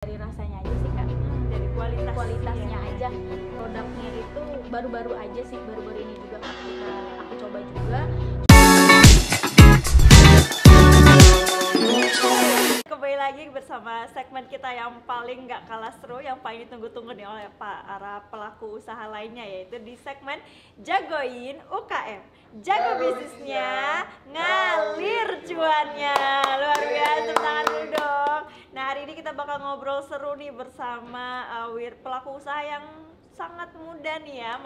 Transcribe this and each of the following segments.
Dari rasanya aja sih Kak, Dari kualitasnya ya. aja. Produknya itu baru-baru aja sih, baru-baru ini juga Kak, aku coba juga. Kembali lagi bersama segmen kita yang paling nggak kalah seru, yang paling ditunggu-tunggu nih oleh para pelaku usaha lainnya, yaitu di segmen Jagoin UKM. Jago bisnisnya, ngalir cuannya. Luar biasa, tepuk tangan dulu dong. Nah, hari ini kita bakal ngobrol seru nih bersama pelaku usaha yang sangat muda nih ya,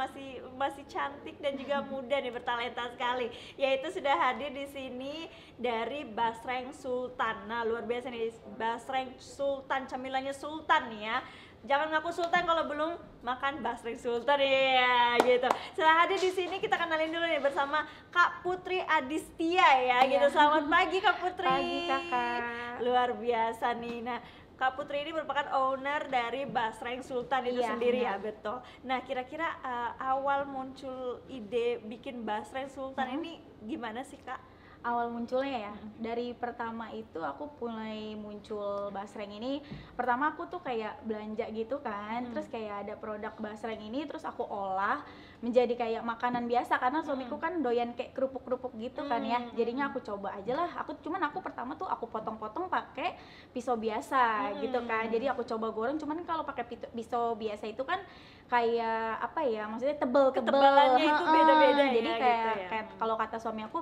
masih cantik dan juga muda nih, bertalenta sekali. Yaitu sudah hadir di sini dari Basreng Sultan. Nah, luar biasa nih, Basreng Sultan, camilannya Sultan nih ya. Jangan ngaku sultan kalau belum makan Basreng Sultan ya, gitu. Setelah hadir di sini, kita kenalin dulu nih bersama Kak Putri Adistia ya, gitu. Selamat pagi Kak Putri. Pagi Kakak. Luar biasa nih. Nah, Kak Putri ini merupakan owner dari Basreng Sultan itu sendiri ya, betul. Nah, kira-kira awal muncul ide bikin Basreng Sultan ini gimana sih Kak? Awal munculnya ya, dari pertama itu aku mulai muncul Basreng ini, pertama aku tuh kayak belanja gitu kan, terus kayak ada produk Basreng ini, terus aku olah menjadi kayak makanan biasa, karena suamiku kan doyan kayak kerupuk-kerupuk gitu kan ya, jadinya aku coba aja lah. Aku pertama tuh aku potong-potong pakai pisau biasa gitu kan, jadi aku coba goreng, cuman kalau pakai pisau biasa itu kan kayak apa ya, maksudnya tebel-tebel, ketebalannya itu beda-beda jadi ya, kayak, gitu ya. kayak kalau kata suami aku,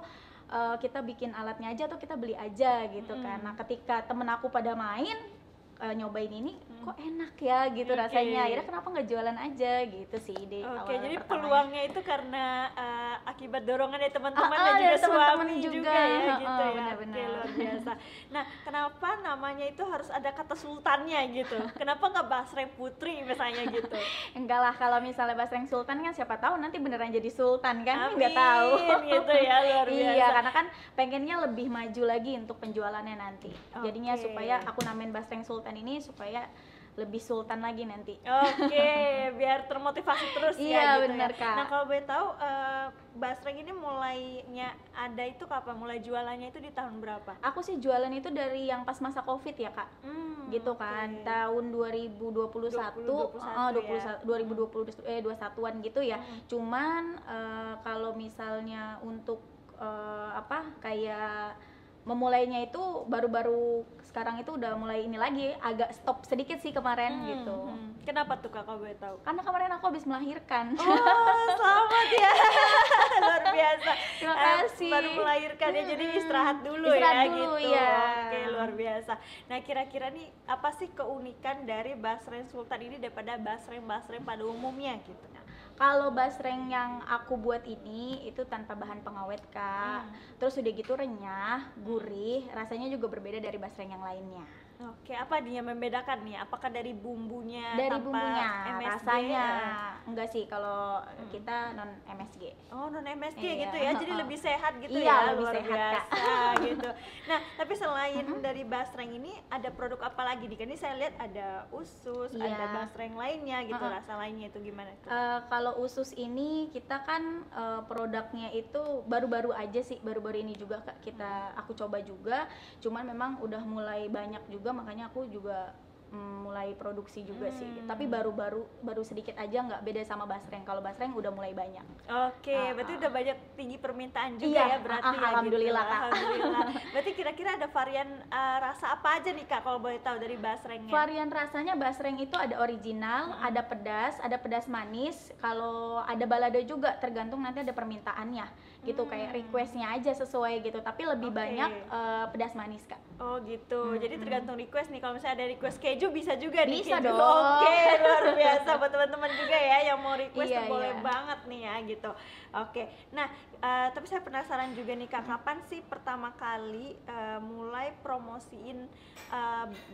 kita bikin alatnya aja atau kita beli aja gitu kan. Nah, ketika temen aku pada main nyobain ini, kok enak ya gitu rasanya. Akhirnya kenapa nggak jualan aja gitu sih ide awal Jadi pertamanya. peluangnya itu karena akibat dorongan dari teman-teman dan juga dari teman-teman suami juga ya, gitu ya. benar-benar. Oke, luar biasa. Nah, kenapa namanya itu harus ada kata sultannya gitu? Kenapa nggak Basreng Putri misalnya gitu? Enggak lah, kalau misalnya Basreng Sultan kan siapa tahu nanti beneran jadi sultan kan, Amin, nggak tahu gitu ya, luar biasa. Iya, karena kan pengennya lebih maju lagi untuk penjualannya nanti. Jadinya supaya aku namain Basreng Sultan ini supaya lebih sultan lagi nanti. Biar termotivasi terus iya, ya gitu bener, ya. Kak. Nah, kalau boleh tahu Basreng ini mulainya ada itu kapan? Mulai jualannya itu di tahun berapa? Aku sih jualan itu dari yang pas masa Covid ya, Kak. Gitu kan. Tahun 2021, 2021-an gitu ya. Cuman kalau misalnya untuk kayak memulainya itu baru-baru sekarang itu udah mulai ini lagi, agak stop sedikit sih kemarin gitu. Kenapa tuh Kak, kalau boleh tahu? Karena kemarin aku habis melahirkan. Oh, selamat ya. Luar biasa. Terima kasih. Baru melahirkan ya, jadi istirahat dulu Istirahat ya dulu, gitu. ya. Oke, luar biasa. Nah, kira-kira nih apa sih keunikan dari Basreng Sultan ini daripada Basreng pada umumnya gitu? Kalau basreng yang aku buat ini itu tanpa bahan pengawet, Kak. Terus udah gitu renyah, gurih, rasanya juga berbeda dari basreng yang lainnya. Oke, apa dia yang membedakan nih? Apakah dari bumbunya? Dari bumbunya, MSG, rasanya enggak sih, kalau kita non MSG. Oh, non MSG Iya. gitu ya, jadi lebih sehat gitu Iya, ya, lebih luar sehat, biasa Kak. gitu. Nah, tapi selain dari basreng ini ada produk apa lagi nih? Kan ini saya lihat ada usus, Iya. ada basreng lainnya gitu, rasa lainnya itu gimana tuh? Kalau usus ini kita kan produknya itu baru-baru aja sih, baru-baru ini juga Kak, aku coba juga, cuman memang udah mulai banyak juga, makanya aku juga mulai produksi juga sih. Tapi baru sedikit aja, nggak beda sama basreng. Kalau basreng udah mulai banyak. Oke, berarti udah banyak tinggi permintaan juga iya, ya berarti ya. alhamdulillah, gitu. Kak. Alhamdulillah. Berarti kira-kira ada varian rasa apa aja nih Kak, kalau boleh tahu dari basrengnya? Varian rasanya basreng itu ada original, ada pedas manis, kalau ada balado juga, tergantung nanti ada permintaannya gitu, kayak requestnya aja sesuai gitu, tapi lebih banyak pedas manis Kak. Oh gitu, jadi tergantung request nih. Kalau misalnya ada request keju bisa juga nih Bisa keju. dong. Oke, luar biasa buat teman-teman juga ya yang mau request Iya, tuh boleh iya. banget nih ya gitu. Oke, nah tapi saya penasaran juga nih Kak, kapan sih pertama kali mulai promosiin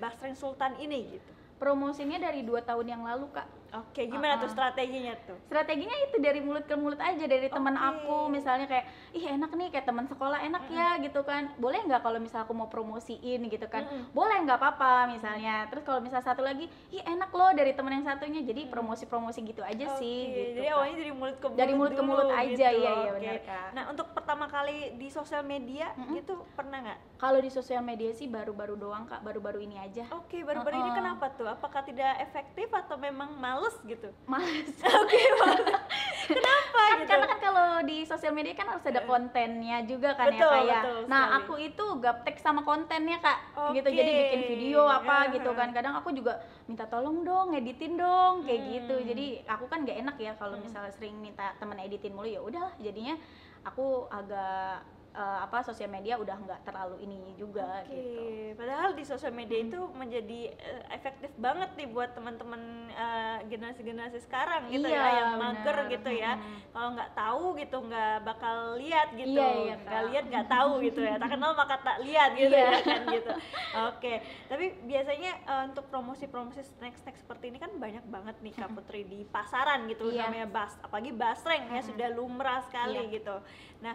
Basreng Sultan ini gitu? Promosinya dari 2 tahun yang lalu Kak. Oke, gimana tuh strateginya tuh? Strateginya itu dari mulut ke mulut aja, dari teman Oke. aku misalnya kayak, ih enak nih, kayak teman sekolah enak ya gitu kan, boleh nggak kalau misal aku mau promosiin gitu kan, boleh nggak apa-apa misalnya. Terus kalau misal satu lagi, ih enak loh dari teman yang satunya, jadi promosi-promosi gitu aja sih gitu. Jadi Kak. awalnya dari mulut ke mulut Dari mulut ke mulut dulu, aja, gitu. iya Oke. benar Kak. Nah, untuk pertama kali di sosial media gitu pernah nggak? Kalau di sosial media sih baru-baru doang Kak, baru-baru ini aja. Oke, baru-baru ini kenapa tuh? Apakah tidak efektif atau memang males gitu? Males. Oke, males. Kenapa Kan gitu? karena kan kalau di sosial media kan harus ada kontennya juga kan Betul, ya Kak ya. betul Nah, sekali. aku itu gaptek sama kontennya Kak. Gitu. Oke. Jadi bikin video apa gitu Aha. kan. Kadang aku juga minta tolong dong, ngeditin dong kayak gitu. Jadi aku kan gak enak ya kalau misalnya sering minta temen editin mulu, ya udahlah jadinya aku agak sosial media udah nggak terlalu ini juga Oke, gitu. padahal di sosial media itu menjadi efektif banget nih buat teman-teman generasi-generasi sekarang gitu Iya, ya, yang mager benar. gitu ya. Kalau nggak tahu gitu nggak bakal lihat gitu, Iya, iya, nggak Kak. lihat nggak tahu gitu ya. Tak kenal maka tak lihat gitu Iya. ya kan gitu. Oke, tapi biasanya untuk promosi-promosi snack-snack seperti ini kan banyak banget nih Kak Putri di pasaran gitu, Iya. namanya apalagi basreng ya, sudah lumrah sekali Iya. gitu. Nah,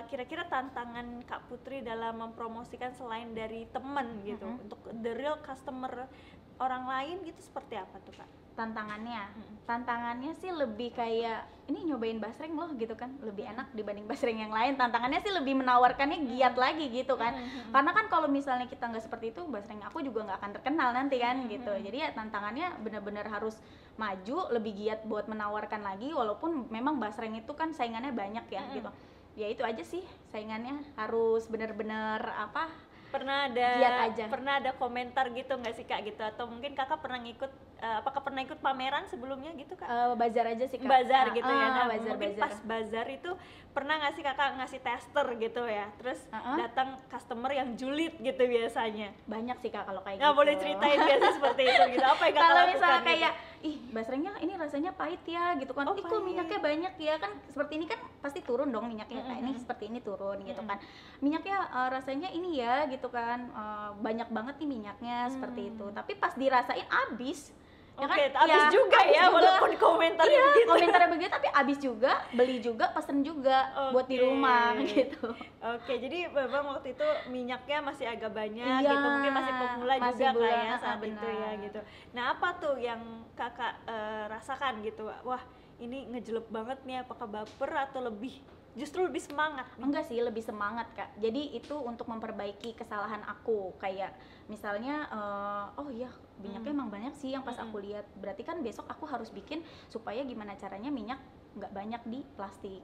kira-kira tantangan Kak Putri dalam mempromosikan selain dari temen gitu, untuk the real customer orang lain gitu seperti apa tuh Kak? Tantangannya sih lebih kayak ini nyobain basreng loh gitu kan, lebih enak dibanding basreng yang lain. Tantangannya sih lebih menawarkannya giat lagi gitu kan, karena kan kalau misalnya kita nggak seperti itu, basreng aku juga nggak akan terkenal nanti kan gitu. Jadi ya tantangannya benar-benar harus maju, lebih giat buat menawarkan lagi, walaupun memang basreng itu kan saingannya banyak ya gitu. Ya itu aja sih, saingannya harus benar-benar giat aja. Pernah ada komentar gitu nggak sih Kak gitu, atau mungkin Kakak pernah apakah pernah ikut pameran sebelumnya gitu Kak? Bazar aja sih Kak. Bazar gitu ya. Nah, bazar, mungkin bazar. pas bazar itu pernah nggak sih Kakak ngasih tester gitu ya, terus datang customer yang julid gitu biasanya? Banyak sih Kak kalau kayak Nggak gitu. boleh ceritain nggak sih seperti itu gitu, apa yang Kakak Kalau lakukan misalnya gitu? kayak ih basrengnya ini rasanya pahit ya gitu kan, Oh, ih kok pahit. minyaknya banyak ya kan, seperti ini kan pasti turun dong minyaknya, kayak ini seperti ini turun gitu kan, minyaknya rasanya ini ya gitu kan, banyak banget nih minyaknya seperti itu, tapi pas dirasain abis. Ya Oke, kan? habis Ya, juga habis ya, juga. walaupun komentarnya Iya, begitu. komentarnya begitu tapi abis juga, beli juga, pesen juga buat di Oke. rumah gitu. Oke, jadi memang waktu itu minyaknya masih agak banyak Iya, gitu, mungkin masih pemula masih juga pemula, Kak ya saat itu benar. ya gitu. Nah, apa tuh yang Kakak rasakan gitu? Wah, ini ngejelek banget nih, apakah baper atau justru lebih semangat nih? Enggak sih, lebih semangat Kak. Jadi itu untuk memperbaiki kesalahan aku. Kayak misalnya, oh iya minyaknya emang banyak sih yang pas aku lihat. Berarti kan besok aku harus bikin supaya gimana caranya minyak nggak banyak di plastik.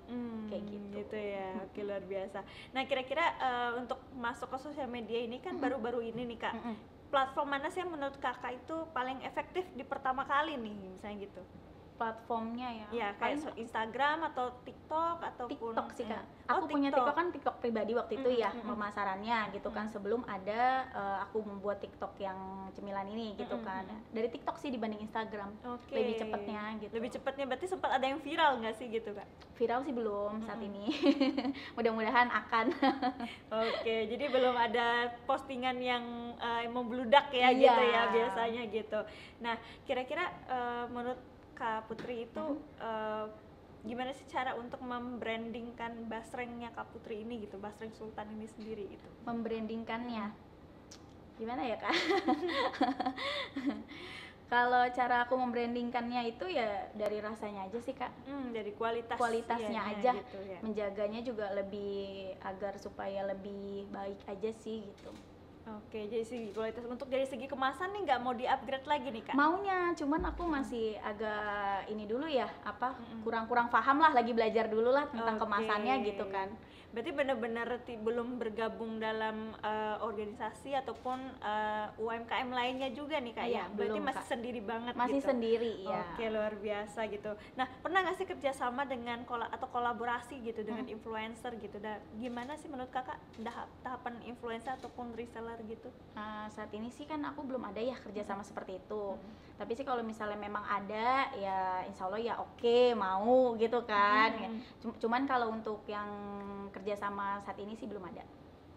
Kayak gitu. Gitu ya, oke, luar biasa. Nah, kira-kira untuk masuk ke sosial media ini kan baru-baru ini nih Kak, platform mana sih yang menurut Kakak itu paling efektif di pertama kali nih, misalnya gitu? Platformnya ya. Ya, kayak Paling Instagram atau TikTok ataupun TikTok sih Kak. Oh, Aku punya TikTok kan TikTok pribadi waktu itu ya, pemasarannya gitu kan, sebelum ada aku membuat TikTok yang cemilan ini gitu kan. Dari TikTok sih dibanding Instagram. Oke. Lebih cepetnya gitu. Lebih cepatnya berarti sempat ada yang viral nggak sih gitu Kak? Viral sih belum saat ini. Mudah-mudahan akan. Oke, jadi belum ada postingan yang membludak ya Iya. gitu ya biasanya gitu. Nah, kira-kira menurut Kak Putri itu gimana sih cara untuk membrandingkan basrengnya Kak Putri ini gitu, basreng Sultan ini sendiri gitu? Membrandingkannya gimana ya Kak? Kalau cara aku membrandingkannya itu ya dari rasanya aja sih Kak. Dari kualitasnya Aja, gitu ya. menjaganya juga lebih agar supaya lebih baik aja sih gitu. Oke, jadi segi kualitas, untuk dari segi kemasan nih nggak mau di-upgrade lagi nih Kak? Maunya, cuman aku masih agak ini dulu ya, kurang-kurang paham lah, lagi belajar dulu lah tentang Oke. kemasannya gitu kan. Berarti benar-benar belum bergabung dalam organisasi ataupun UMKM lainnya juga nih Kak Iya, ya? Berarti belum, masih Kak. sendiri banget Masih gitu? sendiri ya. Oke, luar biasa gitu. Nah, pernah nggak sih kerjasama dengan atau kolaborasi gitu dengan influencer gitu? Dan gimana sih menurut Kakak tahapan influencer ataupun reseller gitu? Saat ini sih kan aku belum ada ya kerjasama seperti itu. Tapi sih kalau misalnya memang ada ya insya Allah ya oke, mau gitu kan. Cuman kalau untuk yang kerjasama saat ini sih belum ada.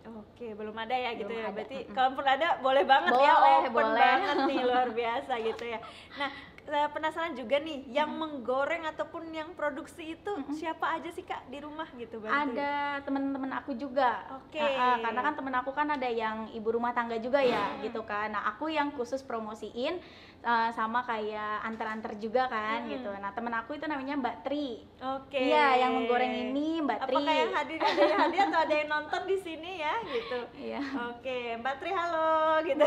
Oke, belum ada ya gitu Belum ya. ada. Berarti kalaupun ada boleh banget ya, Boleh, open boleh. banget nih, luar luar biasa gitu ya. Nah, saya penasaran juga nih, yang menggoreng ataupun yang produksi itu siapa aja sih Kak di rumah gitu bantu? Ada temen-temen aku juga. Oke. Karena kan temen aku kan ada yang ibu rumah tangga juga ya gitu kan. Nah aku yang khusus promosiin sama kayak antar-antar juga kan gitu. Nah temen aku itu namanya Mbak Tri. Oke. Iya, yang menggoreng ini Mbak Tri. Apakah yang hadir ada yang hadir atau ada yang nonton di sini ya gitu? Iya. Oke, Mbak Tri halo gitu.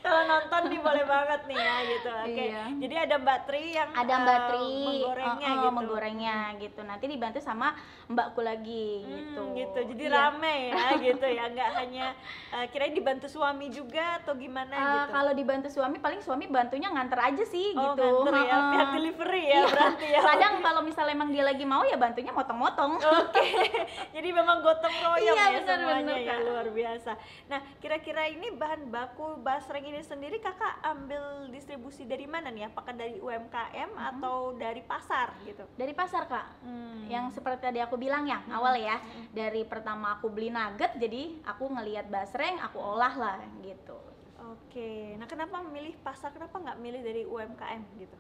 Kalau nonton nih boleh banget nih ya gitu. Oke. Iya. Jadi ada Mbak Tri yang Ada Mbak Tri menggorengnya gitu. menggorengnya gitu. Nanti dibantu sama mbakku lagi gitu. Gitu. Jadi Iya. rame ya gitu ya. Nggak hanya kirain dibantu suami juga atau gimana gitu. Kalau dibantu suami paling suami bantunya nganter aja sih Oh, gitu. nganter ya, pihak delivery ya Iya. berarti ya. Kadang kalau misalnya emang dia lagi mau ya bantunya motong-motong. Oke, jadi memang gotong royong Iya, ya benar, semuanya benar, ya, Kak. luar biasa. Nah, kira-kira ini bahan baku basreng ini sendiri kakak ambil distribusi dari mana nih? Apakah dari UMKM atau dari pasar gitu? Dari pasar Kak, Hmm. yang seperti tadi aku bilang ya awal ya, dari pertama aku beli nugget jadi aku ngelihat basreng aku olah lah gitu. Oke, nah kenapa memilih pasar? Kenapa nggak milih dari UMKM gitu?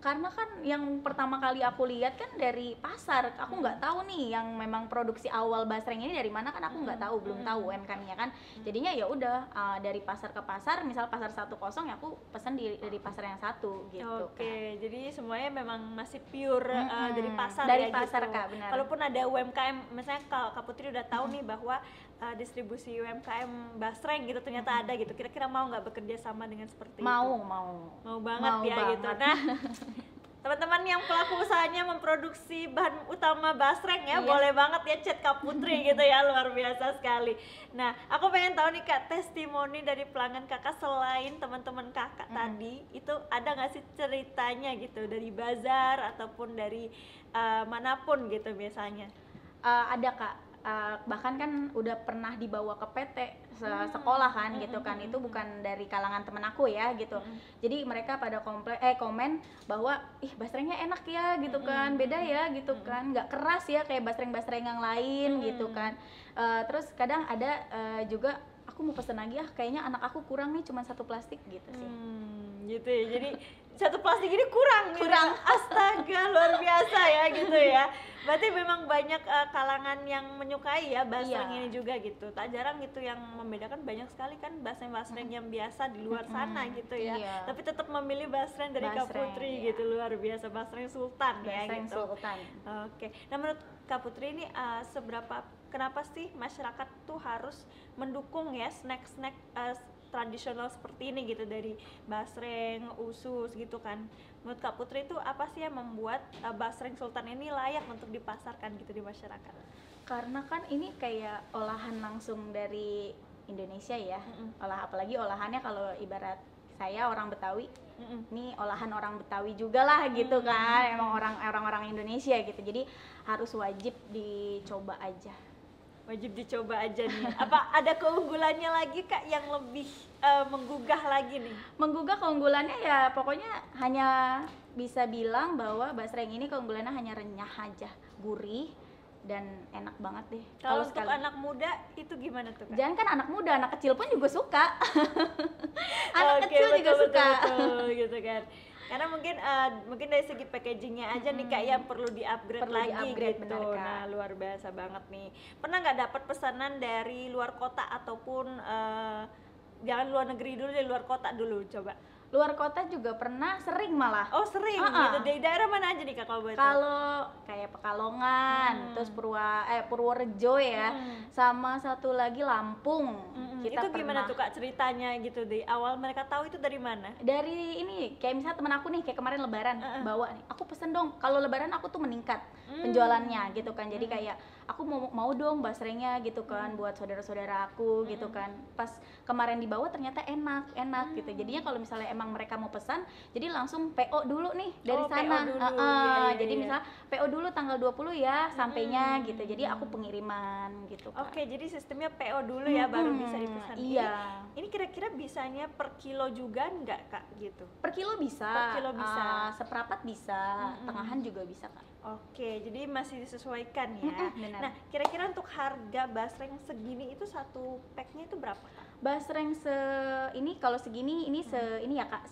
Karena kan yang pertama kali aku lihat kan dari pasar, aku nggak tahu nih yang memang produksi awal basreng ini dari mana kan aku nggak tahu, belum tahu UMKM-nya kan. Jadinya ya udah dari pasar ke pasar, misal pasar 1 ya aku pesen dari pasar yang satu gitu. Oke, jadi semuanya memang masih pure dari pasar Dari ya pasar, gitu. Kak, benar. Kalaupun ada UMKM, misalnya kalau Kak Putri udah tahu nih bahwa distribusi UMKM basreng gitu ternyata ada gitu. Kira-kira mau nggak bekerja sama dengan seperti itu? Mau Banget Mau ya gitu. banget. Nah, teman-teman yang pelaku usahanya memproduksi bahan utama basreng ya, Iya. boleh banget ya chat Kak Putri gitu ya, luar biasa sekali. Nah, aku pengen tahu nih Kak, testimoni dari pelanggan kakak selain teman-teman kakak tadi, itu ada nggak sih ceritanya gitu dari bazar ataupun dari manapun gitu biasanya? Ada Kak. Bahkan kan udah pernah dibawa ke PT sekolah kan gitu kan, itu bukan dari kalangan temen aku ya gitu. Jadi mereka pada komen bahwa ih basrengnya enak ya gitu kan, beda ya gitu kan, nggak keras ya kayak basreng-basreng yang lain gitu kan. Terus kadang ada juga aku mau pesen lagi kayaknya anak aku kurang nih cuma 1 plastik gitu sih. Gitu ya, jadi 1 plastik ini kurang gitu. Astaga, luar biasa ya gitu ya. Berarti memang banyak kalangan yang menyukai ya basreng Iya. ini juga gitu. Tak jarang gitu yang membedakan, banyak sekali kan basreng-basreng yang biasa di luar sana gitu ya. Iya. Tapi tetap memilih basreng dari Kak Basreng, Putri iya. gitu, luar biasa, basreng sultan ya Basreng gitu. sultan. Oke, nah menurut Kak Putri ini kenapa sih masyarakat tuh harus mendukung ya snack-snack tradisional seperti ini gitu, dari basreng, usus gitu kan. Menurut Kak Putri itu apa sih yang membuat basreng sultan ini layak untuk dipasarkan gitu di masyarakat? Karena kan ini kayak olahan langsung dari Indonesia ya. Apalagi olahannya kalau ibarat saya orang Betawi, ini olahan orang Betawi juga lah gitu kan. Emang orang-orang Indonesia gitu. Jadi harus wajib dicoba aja. Wajib dicoba aja nih. Apa ada keunggulannya lagi Kak yang lebih menggugah lagi nih? Menggugah keunggulannya ya pokoknya hanya bisa bilang bahwa basreng ini keunggulannya hanya renyah aja, gurih dan enak banget deh. Kalau untuk anak muda itu gimana tuh Kak? Jangan kan anak muda, anak kecil pun juga suka. Anak Oke, kecil juga suka. betul, gitu kan. Karena mungkin dari segi packagingnya aja nih Kak yang perlu di-upgrade Perlu lagi di-upgrade, gitu. benar, Kak. Nah, luar biasa banget nih. Pernah nggak dapat pesanan dari luar kota ataupun jangan luar negeri dulu, dari luar kota dulu coba? Luar kota juga pernah, sering malah. Oh sering gitu, dari daerah mana aja nih Kak kalau boleh tahu? Kalau kayak Pekalongan, terus Purworejo ya, sama satu lagi Lampung. Itu gimana tuh Kak ceritanya gitu, dari awal mereka tahu itu dari mana? Dari ini, kayak misalnya temen aku nih, kayak kemarin lebaran bawa nih, aku pesen dong, kalau lebaran aku tuh meningkat penjualannya gitu kan. Jadi kayak aku mau dong basrengnya gitu kan buat saudara-saudara aku gitu kan. Pas kemarin dibawa ternyata enak gitu. Jadinya kalau misalnya emang mereka mau pesan, jadi langsung PO dulu nih dari sana. PO dulu. Iya, Jadi iya. misal PO dulu tanggal 20 ya sampainya gitu. Jadi aku pengiriman gitu kan. Oke, jadi sistemnya PO dulu ya baru bisa dipesan. Iya. Ini kira-kira bisanya per kilo juga nggak Kak gitu? Per kilo bisa. Per kilo bisa. Seperapat bisa, tengahan juga bisa Kak. Oke, jadi masih disesuaikan ya. Benar. Nah, kira-kira untuk harga basreng segini itu satu packnya itu berapa, Kak? Basreng ini kalau segini ini ini ya Kak,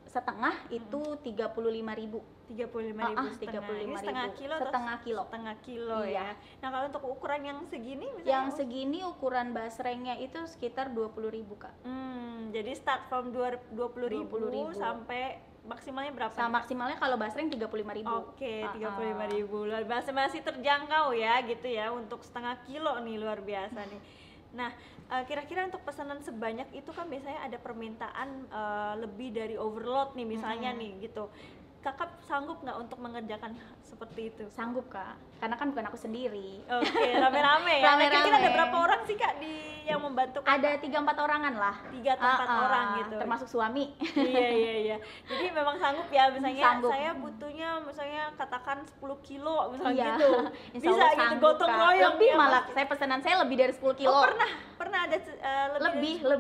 setengah itu 35.000. 35.000 setengah. Ini setengah kilo atau setengah kilo. Setengah kilo Iya. ya. Nah, kalau untuk ukuran yang segini misalnya Yang segini ukuran basrengnya itu sekitar 20.000 Kak. Jadi start from 20.000 20.000 sampai maksimalnya berapa? Sama maksimalnya kalau basreng 35.000. Oke, 35.000 luar biasa, masih terjangkau ya gitu ya untuk setengah kilo nih, luar biasa nih. Nah, kira-kira untuk pesanan sebanyak itu kan biasanya ada permintaan lebih dari overload nih misalnya nih gitu. Kakak sanggup nggak untuk mengerjakan seperti itu? Sanggup Kak, karena kan bukan aku sendiri. Oke, rame-rame ya. Nah, kira-kira ada berapa orang sih Kak yang membantu Kakak? Ada 3-4 orangan lah. 3-4 orang gitu. Termasuk suami. Iya. Jadi memang sanggup ya, misalnya Sanggup. saya butuhnya misalnya katakan 10 kilo misalnya Iya. gitu. Insya Bisa Allah gitu sanggup, gotong Kak. royong Lebih ya, malah, Mas? saya pesanan saya lebih dari 10 kilo. Oh, pernah ada lebih. kilo?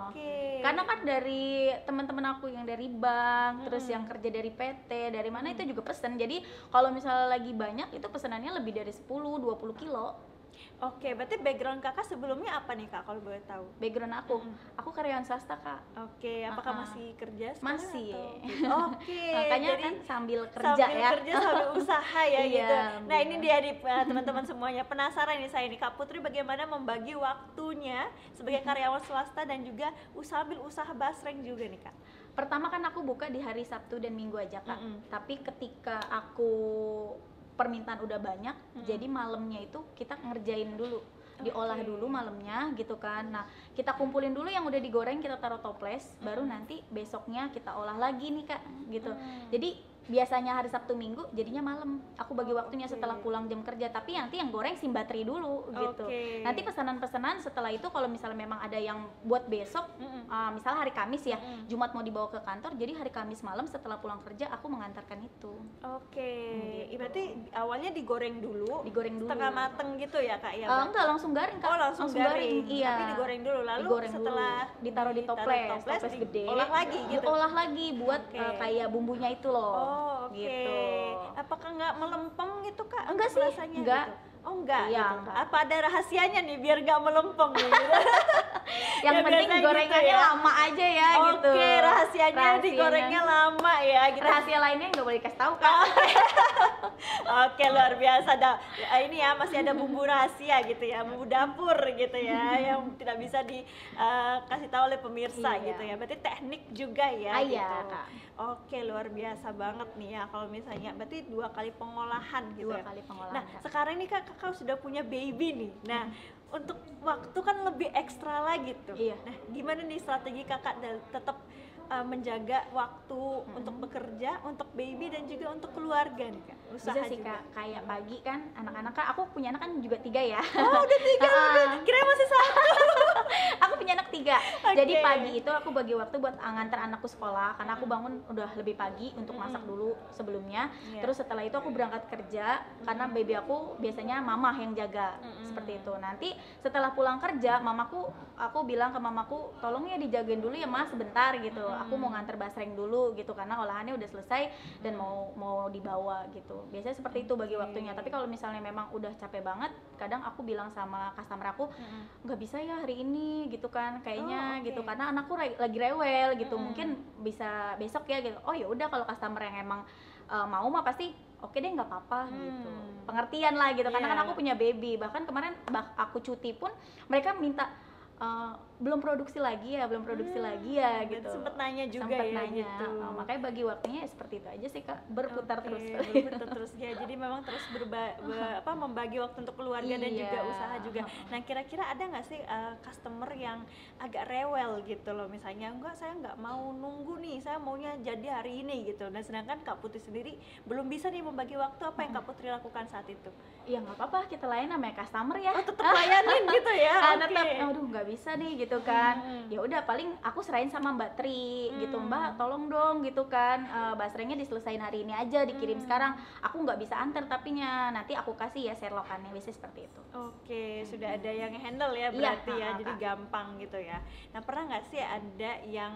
Oke. Karena kan dari teman-teman aku yang dari bank, terus yang kerja dari PT, dari mana itu juga pesen. Jadi kalau misalnya lagi banyak itu pesanannya lebih dari 10-20 kilo. Oke, berarti background Kakak sebelumnya apa nih Kak kalau boleh tahu? Background aku karyawan swasta Kak. Oke, apakah masih kerja sekarang Masih. atau? Oke. Makanya jadi kan sambil kerja sambil ya. kerja sambil usaha ya Iya, gitu. Nah, benar. ini dia nih teman-teman semuanya, penasaran nih saya nih Kak Putri bagaimana membagi waktunya sebagai karyawan swasta dan juga sambil usaha basreng juga nih Kak. Pertama kan aku buka di hari Sabtu dan Minggu aja Kak. Tapi ketika aku permintaan udah banyak, jadi malamnya itu kita ngerjain dulu, diolah dulu malamnya gitu kan. Nah, kita kumpulin dulu yang udah digoreng, kita taruh toples, baru nanti besoknya kita olah lagi nih Kak gitu. Jadi biasanya hari Sabtu Minggu jadinya malam aku bagi waktunya setelah pulang jam kerja, tapi nanti yang goreng simbatri dulu gitu. Nanti pesanan-pesanan setelah itu kalau misalnya memang ada yang buat besok, misalnya hari Kamis ya, Jumat mau dibawa ke kantor, jadi hari Kamis malam setelah pulang kerja aku mengantarkan itu. Oke, berarti awalnya digoreng dulu, setengah mateng gitu ya Kak ya? Enggak, langsung garing Kak. Oh, langsung garing. Iya. Tapi digoreng dulu, lalu digoreng setelah dulu. Ditaruh di toples gede, olah lagi gitu. Diolah lagi buat kayak bumbunya itu loh. Oh, oke. Gitu. Apakah nggak melempem gitu Kak? Enggak sih, rasanya enggak. Gitu? Oh enggak, Iya, gitu. enggak. Apa ada rahasianya nih biar nggak melempem nih? Gitu? Yang Ya, penting biasanya gorengannya gitu ya. lama aja ya gitu. Oke, rahasianya digorengnya lama ya gitu. Rahasia lainnya nggak boleh dikasih tahu Kak. Oke, luar biasa. Ini ya masih ada bumbu rahasia gitu ya, bumbu dapur gitu ya, yang tidak bisa dikasih tahu oleh pemirsa Iya. gitu ya. Berarti teknik juga ya Iya, gitu. Kak. Oke, luar biasa banget nih ya kalau misalnya berarti 2 kali pengolahan gitu 2 ya. kali pengolahan, Nah, Kak. sekarang ini Kakak sudah punya baby nih. Nah, untuk waktu kan lebih ekstra lagi tuh. Iya. Nah, gimana nih strategi Kakak tetap menjaga waktu untuk bekerja, untuk baby dan juga untuk keluarga nih Kak? Usaha Bisa sih juga. Kak, kayak pagi kan anak-anak Kak, aku punya anak kan juga 3 ya. Oh, udah 3, kira masih 1. Aku punya anak 3. Oke. Jadi pagi itu aku bagi waktu buat nganter anakku sekolah karena aku bangun udah lebih pagi untuk masak dulu sebelumnya. Iya. Terus setelah itu aku berangkat kerja karena baby aku biasanya mamah yang jaga. Seperti itu. Nanti setelah pulang kerja, aku bilang ke mamaku, "Tolong ya dijagain dulu ya Mas sebentar" gitu. Aku mau nganter basreng dulu gitu karena olahannya udah selesai dan mau dibawa gitu. Biasanya seperti itu bagi waktunya. Tapi kalau misalnya memang udah capek banget, kadang aku bilang sama customer aku, "Nggak bisa ya hari ini" gitu kan, kayaknya gitu karena anakku lagi rewel gitu. Mungkin bisa besok ya gitu. Oh ya udah, kalau customer yang emang mau mah pasti oke deh, nggak apa-apa gitu. Pengertian lah gitu karena kan aku punya baby. Bahkan kemarin aku cuti pun mereka minta belum produksi lagi ya gitu. Sempet nanya juga Sempet ya nanya. gitu. Makanya bagi waktunya ya seperti itu aja sih Kak, berputar terus. Berputar terus ya. Jadi memang terus membagi waktu untuk keluarga dan juga Iya. usaha juga. Nah, kira-kira ada nggak sih customer yang agak rewel gitu loh, misalnya enggak, saya nggak mau nunggu nih, saya maunya jadi hari ini gitu. Nah, sedangkan Kak Putri sendiri belum bisa nih membagi waktu, apa yang Kak Putri lakukan saat itu? Ya nggak apa-apa, kita layan namanya customer ya. Oh, tetap layanin gitu ya. Tetap, aduh nggak bisa nih gitu kan. Ya udah, paling aku serahin sama Mbak Tri gitu, Mbak tolong dong gitu kan, basrengnya diselesain hari ini aja, dikirim sekarang. Aku nggak bisa antar tapinya, nanti aku kasih ya serlokannya, biasanya seperti itu. Oke, sudah ada yang handle ya berarti ya, jadi gampang gitu ya. Nah, pernah nggak sih ada yang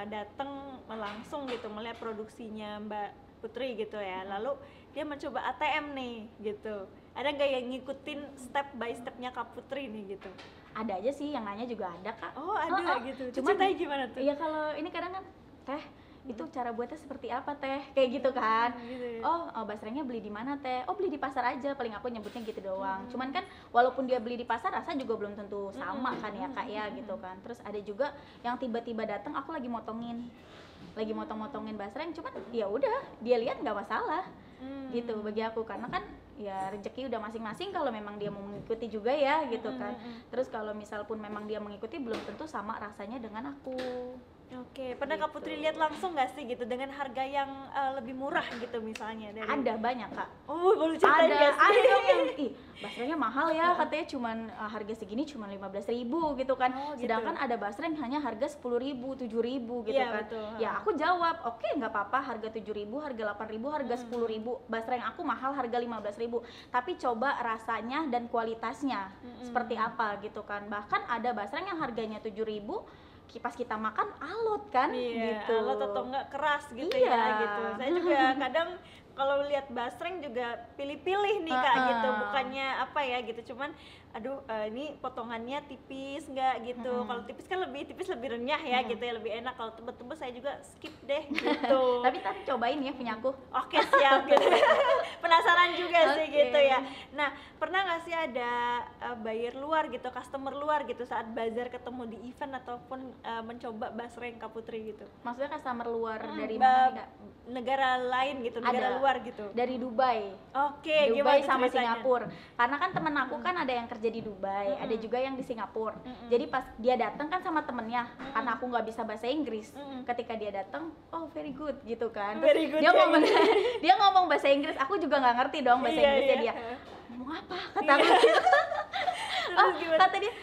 datang langsung gitu melihat produksinya Mbak Putri gitu ya. Lalu dia mencoba ATM nih gitu. Ada nggak yang ngikutin step by stepnya Kak Putri nih gitu? Ada aja sih, yang nanya juga ada Kak. Oh ada gitu. Cuman Ceritanya gimana tuh? iya, kalau ini kadang kan, teh itu cara buatnya seperti apa teh, kayak gitu kan. Gitu ya. Oh, basrengnya beli di mana teh? Oh, beli di pasar aja, paling aku nyebutnya gitu doang. Cuman kan walaupun dia beli di pasar, rasa juga belum tentu sama kan ya Kak ya gitu kan. Terus ada juga yang tiba-tiba datang, aku lagi motong-motongin basreng, cuman ya udah dia lihat nggak masalah gitu bagi aku, karena kan ya rezeki udah masing-masing kalau memang dia mau mengikuti juga ya gitu kan. Terus kalau misal pun memang dia mengikuti, belum tentu sama rasanya dengan aku. Oke, pernah Kak Gitu. Putri lihat langsung nggak sih gitu dengan harga yang lebih murah gitu misalnya dari? Ada banyak Kak. Oh, boleh ceritain nggak sih? Ada dong yang basrengnya mahal ya, katanya cuman harga segini cuman 15.000 gitu kan. Oh, gitu. Sedangkan ada basreng hanya harga 10.000, 7.000 gitu Iya, kan. betul. Ya aku jawab, oke nggak apa-apa, harga 7.000, harga 8.000, harga 10.000. Basreng aku mahal harga 15.000. Tapi coba rasanya dan kualitasnya seperti apa gitu kan. Bahkan ada basreng yang harganya 7.000, pas kita makan alot kan gitu. Alot atau enggak keras gitu Iya. ya gitu. Saya juga kadang kalau lihat basreng juga pilih-pilih nih Kak gitu, bukannya apa ya gitu, cuman aduh ini potongannya tipis enggak gitu. Kalau tipis kan lebih renyah ya gitu ya, lebih enak. Kalau tebel-tebel saya juga skip deh gitu. Tapi tadi cobain ya punya aku. Oke, siap gitu. Penasaran juga sih Oke. gitu ya. Nah, pernah nggak sih ada buyer luar gitu, customer luar gitu saat bazar ketemu di event ataupun mencoba basreng Kak Putri gitu? Maksudnya customer luar dari mana enggak? Negara lain gitu, negara Ada. luar gitu. Dari Dubai. Oke, Dubai gimana sama ceritanya? Singapura. Karena kan temen aku kan ada yang kerja di Dubai, ada juga yang di Singapura. Jadi pas dia datang kan sama temennya, karena aku nggak bisa bahasa Inggris. Ketika dia datang, oh very good gitu kan. Terus Very good dia ya, ngomong gitu. dia ngomong bahasa Inggris, aku juga nggak ngerti dong bahasa Iya, Inggrisnya iya. dia. Ngomong apa? Kata aku gitu. Oh, gimana? kata dia,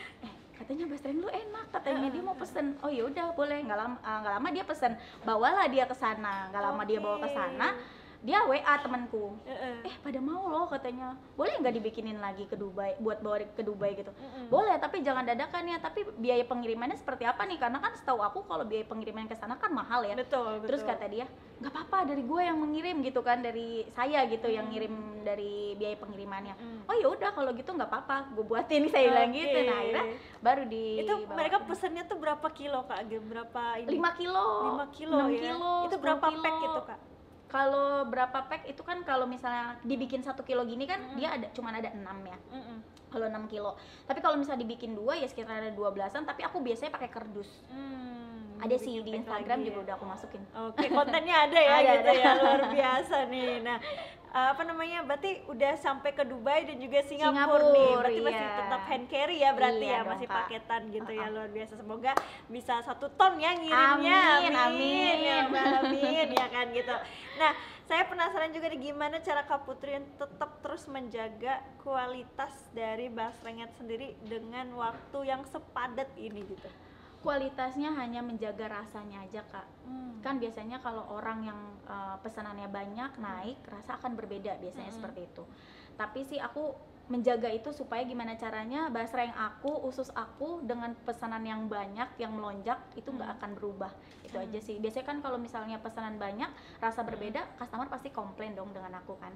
katanya basreng lu enak, katanya dia mau pesen. Oh ya udah boleh, nggak lama dia pesen, bawalah dia ke sana. Nggak lama dia bawa ke sana, dia WA temanku, pada mau loh katanya, boleh nggak dibikinin lagi ke Dubai, buat bawa ke Dubai gitu. Boleh, tapi jangan dadakan ya, tapi biaya pengirimannya seperti apa nih, karena kan setahu aku kalau biaya pengiriman ke sana kan mahal ya. Betul, Terus betul. kata dia, nggak apa-apa, dari gue yang mengirim gitu kan, dari saya gitu yang ngirim dari biaya pengirimannya. Oh ya udah kalau gitu nggak apa-apa, gue buatin, saya bilang Oke. gitu. Nah akhirnya baru di Itu mereka pesennya tuh berapa kilo Kak? Berapa ini? 5 kilo, 5 kilo 6 ya? kilo, Itu 10 berapa kilo. pack gitu Kak? Kalau berapa pack itu kan, kalau misalnya dibikin 1 kilo gini kan dia cuman ada 6 ya. Kalau 6 kilo. Tapi kalau misalnya dibikin 2 ya sekitar ada 12-an, tapi aku biasanya pakai kardus. Ada sih di bikin pack Instagram lagi juga ya. udah aku masukin. Oke, kontennya ada ya Ada, gitu ada. ya, luar biasa nih. Nah, apa namanya, berarti udah sampai ke Dubai dan juga Singapura nih, Singapura, berarti masih iya. tetap hand carry ya berarti Iya ya, dong, masih Kak. paketan gitu ya, luar biasa. Semoga bisa 1 ton ya ngirimnya. Amin. Ya Rabbal alamin, ya kan gitu. Nah, saya penasaran juga nih, gimana cara Kak Putri yang tetap terus menjaga kualitas dari basrengnya sendiri dengan waktu yang sepadat ini gitu. Kualitasnya hanya menjaga rasanya aja Kak. Kan biasanya kalau orang yang pesanannya banyak naik, rasa akan berbeda biasanya seperti itu. Tapi sih aku menjaga itu supaya gimana caranya basreng aku, usus aku dengan pesanan yang banyak, yang melonjak itu nggak akan berubah. Itu aja sih. Biasanya kan kalau misalnya pesanan banyak, rasa berbeda, customer pasti komplain dong dengan aku kan.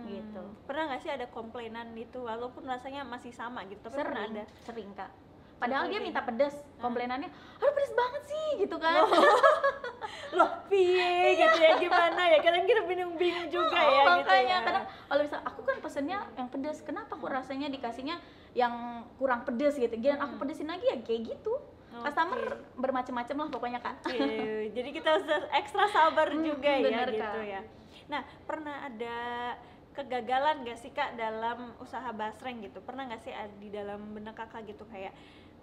Gitu. Pernah nggak sih ada komplainan itu walaupun rasanya masih sama gitu, tapi pernah ada? Sering Kak. Padahal dia Oke. minta pedas, komplainannya, aduh pedas banget sih gitu kan. Loh, piye gitu ya, gimana ya, kadang kita bingung-bingung juga ya gitu Makanya ya. kadang kalau misal aku kan pesennya yang pedas, kenapa kok rasanya dikasihnya yang kurang pedas gitu, giliran aku pedesin lagi ya kayak gitu. Customer bermacam-macam lah pokoknya Kak. Oke, jadi kita harus ekstra sabar juga ya bener, gitu Kak. ya. Nah, pernah ada kegagalan gak sih Kak dalam usaha basreng gitu? Pernah gak sih di dalam benak Kakak gitu, kayak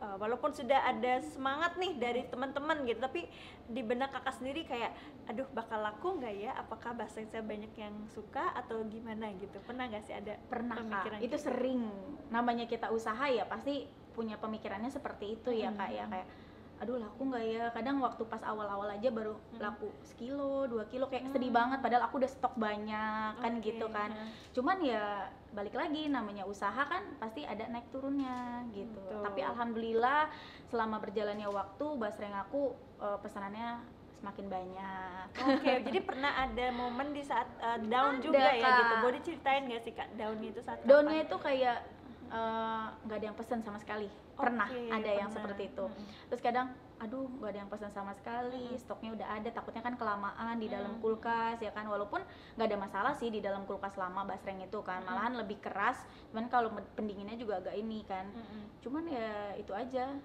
walaupun sudah ada semangat nih dari teman-teman gitu, tapi di benak Kakak sendiri kayak, aduh bakal laku nggak ya? Apakah basreng saya banyak yang suka atau gimana gitu? Pernah gak sih ada Pernah pemikiran Kak, itu gitu? sering. Namanya kita usaha ya pasti punya pemikirannya seperti itu ya Kak ya, kayak aduh laku nggak ya. Kadang waktu pas awal-awal aja baru laku sekilo, 2 kilo, kayak sedih banget padahal aku udah stok banyak kan gitu kan. Cuman ya balik lagi, namanya usaha kan pasti ada naik turunnya gitu. Betul. Tapi alhamdulillah selama berjalannya waktu basreng aku pesanannya semakin banyak. Oke, jadi pernah ada momen di saat down Ada, juga ya Kak. gitu. Boleh ceritain nggak sih Kak downnya itu saat Downnya kapan? itu kayak nggak ada yang pesen sama sekali. Pernah Oke, ada yang pernah. seperti itu. Terus kadang, aduh nggak ada yang pesen sama sekali, stoknya udah ada, takutnya kan kelamaan di dalam kulkas ya kan. Walaupun nggak ada masalah sih di dalam kulkas lama basreng itu kan, malahan lebih keras. Cuman kalau pendinginnya juga agak ini kan. Cuman ya itu aja.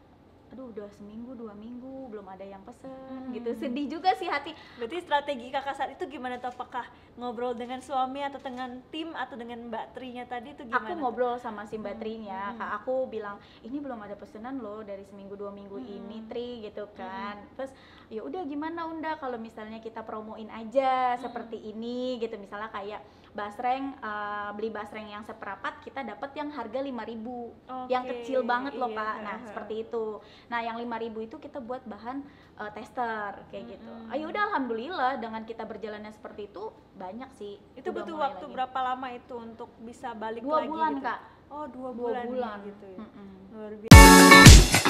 Aduh udah seminggu 2 minggu belum ada yang pesen gitu, sedih juga sih hati. Berarti strategi kakak saat itu gimana tuh? Apakah ngobrol dengan suami atau dengan tim atau dengan Mbak Trinya tadi itu gimana? Aku ngobrol sama si Mbak Trinya, Kak, aku bilang ini belum ada pesanan loh dari seminggu 2 minggu ini Tri gitu kan. Terus ya udah gimana Unda kalau misalnya kita promoin aja seperti ini gitu, misalnya kayak basreng, beli basreng yang seperapat kita dapat yang harga 5.000, yang Oke, kecil banget loh iya, Kak. Nah seperti itu. Nah yang 5.000 itu kita buat bahan tester kayak gitu. Ayo udah alhamdulillah dengan kita berjalannya seperti itu banyak sih. Itu udah butuh mulai waktu lagi. berapa lama itu untuk bisa balik 2 lagi bulan gitu? Kak. Oh 2 2 bulan, bulan ya gitu ya. Mm-mm. Luar biasa.